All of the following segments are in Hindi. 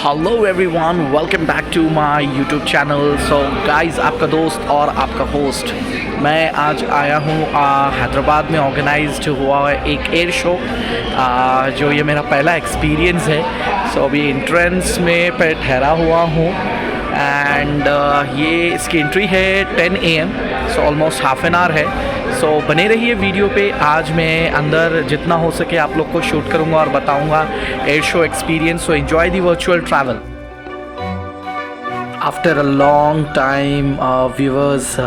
Hello everyone, welcome back to my YouTube channel. So guys, आपका दोस्त और आपका होस्ट मैं आज आया हूँ हैदराबाद में ऑर्गेनाइज्ड हुआ है एक एयर शो, जो ये मेरा पहला एक्सपीरियंस है। सो अभी एंट्रेंस में पे ठहरा हुआ हूँ एंड ये इसकी एंट्री है 10 AM, so almost half an hour है। सो बने रहिए वीडियो पे। आज मैं अंदर जितना हो सके आप लोग को शूट करूँगा और बताऊँगा air show experience. So enjoy the virtual travel. After a long time viewers,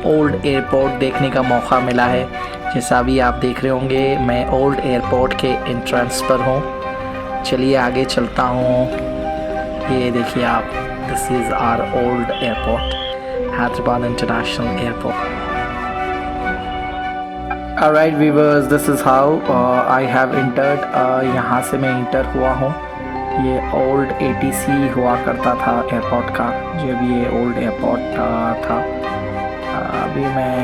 old airport देखने का मौका मिला है। जैसा अभी आप देख रहे होंगे, मैं ओल्ड एयरपोर्ट के एंट्रेंस पर हूँ। चलिए आगे चलता हूँ। ये देखिए आप, this is our old airport, Hyderabad international airport. Alright viewers, this is how I have entered। यहाँ से मैं इंटर हुआ हूँ। ये ओल्ड ATC हुआ करता था एयरपोर्ट का, जब ये ओल्ड एयरपोर्ट था। अभी मैं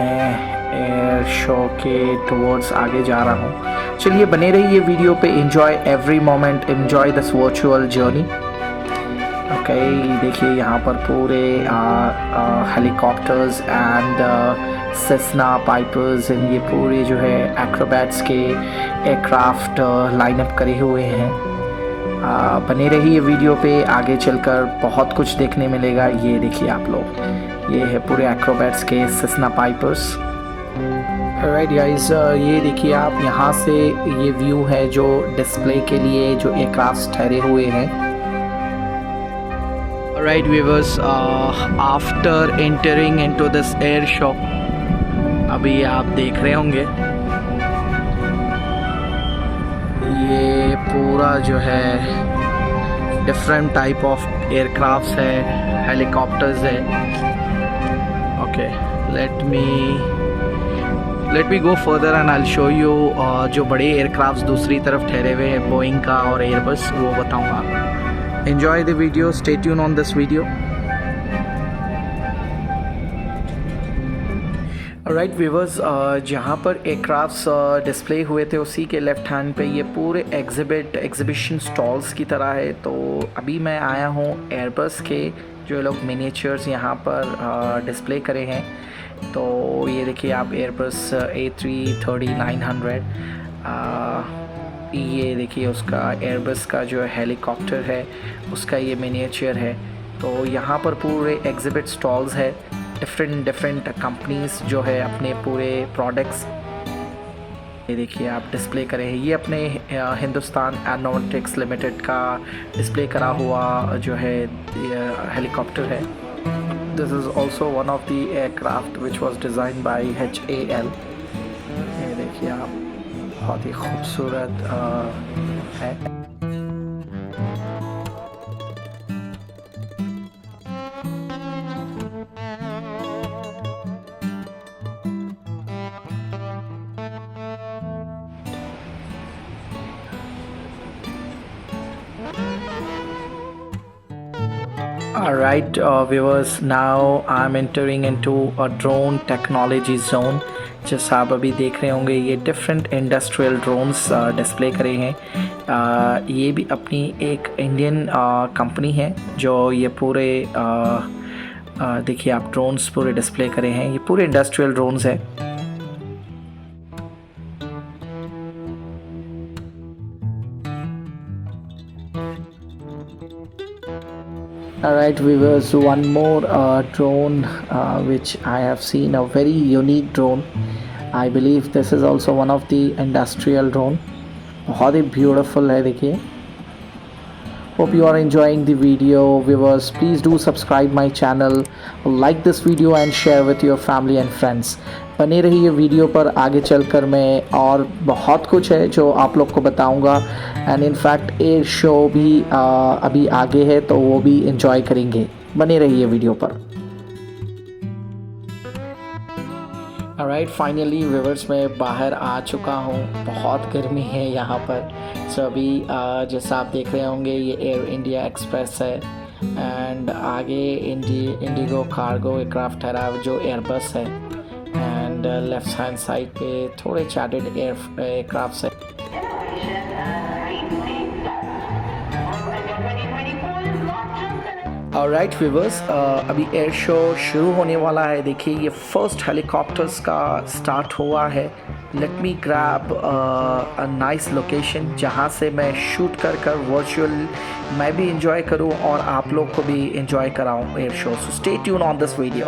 एयर शो के टुवर्ड्स आगे जा रहा हूँ। चलिए बने रहिए वीडियो पे। Enjoy every moment, enjoy this virtual journey. Okay, देखिए यहाँ पर पूरे हेलीकॉप्टर्स एंड सेस्ना पाइपर्स, ये पूरे जो है एक्रोबैट्स के एयरक्राफ्ट लाइनअप करे हुए हैं। बने रहिए वीडियो पे, आगे चलकर बहुत कुछ देखने मिलेगा। ये देखिए आप लोग, ये है पूरे एक्रोबैट्स के सेस्ना पाइपर्स। राइट गाइस, ये देखिए आप, यहाँ से ये व्यू है जो डिस्प्ले के लिए जो एयरक्राफ्ट ठहरे हुए हैं। Alright viewers, after entering into this air show, अभी आप देख रहे होंगे ये पूरा जो है डिफरेंट टाइप ऑफ एयरक्राफ्ट्स है, हेलीकॉप्टर्स है। Okay, let me go further and I will show you जो बड़े एयरक्राफ्ट्स दूसरी तरफ ठहरे हुए हैं, बोइंग का और एयरबस, वो बताऊंगा। Enjoy the video, stay tuned on this video। Alright viewers, जहाँ पर एयरक्राफ्ट्स डिस्प्ले हुए थे उसी के लेफ्ट हैंड पे ये पूरे एग्जिबिशन स्टॉल्स की तरह है। तो अभी मैं आया हूँ एयरबस के, जो लोग मिनिएचर्स यहाँ पर डिस्प्ले करे हैं। तो ये देखिए आप, एयरबस A330-900, ये देखिए उसका एयरबस का जो हेलीकॉप्टर है उसका ये मिनिएचर है। तो यहाँ पर पूरे एग्जिबिट स्टॉल्स है, डिफरेंट कंपनीज जो है अपने पूरे प्रोडक्ट्स, ये देखिए आप डिस्प्ले करे हैं। ये अपने हिंदुस्तान एरोनॉटिक्स लिमिटेड का डिस्प्ले करा हुआ जो है हेलीकॉप्टर है। This is also one of the aircraft which was design by HAL। ये देखिए आप, बहुत ही खूबसूरत है। Alright viewers, now I'm entering into a drone technology zone। जैसा आप अभी देख रहे होंगे, ये डिफरेंट इंडस्ट्रियल ड्रोन्स डिस्प्ले करे हैं। ये भी अपनी एक इंडियन कंपनी है जो ये पूरे देखिए आप ड्रोन्स पूरे डिस्प्ले करे हैं। ये पूरे इंडस्ट्रियल ड्रोन्स है। Alright viewers, one more drone which I have seen, a very unique drone। I believe this is also one of the industrial drone। बहुत ही beautiful है, देखिए। Hope you are enjoying the video viewers। Please do subscribe my channel, like this video and share with your family and friends। बने रहिए वीडियो पर, आगे चलकर मैं और बहुत कुछ है जो आप लोग को बताऊंगा। एंड इनफैक्ट एयर शो भी अभी आगे है, तो वो भी एंजॉय करेंगे। बने रहिए वीडियो पर। ऑलराइट, फाइनली व्यूअर्स, मैं बाहर आ चुका हूँ। बहुत गर्मी है यहाँ पर। सो अभी जैसा आप देख रहे होंगे, ये एयर इंडिया एक्सप्रेस है एंड आगे इंडिगो कार्गो एयरक्राफ्ट ठहरा जो एयरबस है। एंड लेफ्ट हैंड साइड पे थोड़े चार्टर्ड एयरक्राफ्ट है। ऑलराइट व्यूवर्स, अभी एयर शो शुरू होने वाला है। देखिए ये फर्स्ट हेलीकॉप्टर्स का स्टार्ट हुआ है। Let me grab a nice location जहाँ से मैं शूट कर वर्चुअल मैं भी इंजॉय करूँ और आप लोग को भी इंजॉय कराऊँ air show. So stay tune on this video.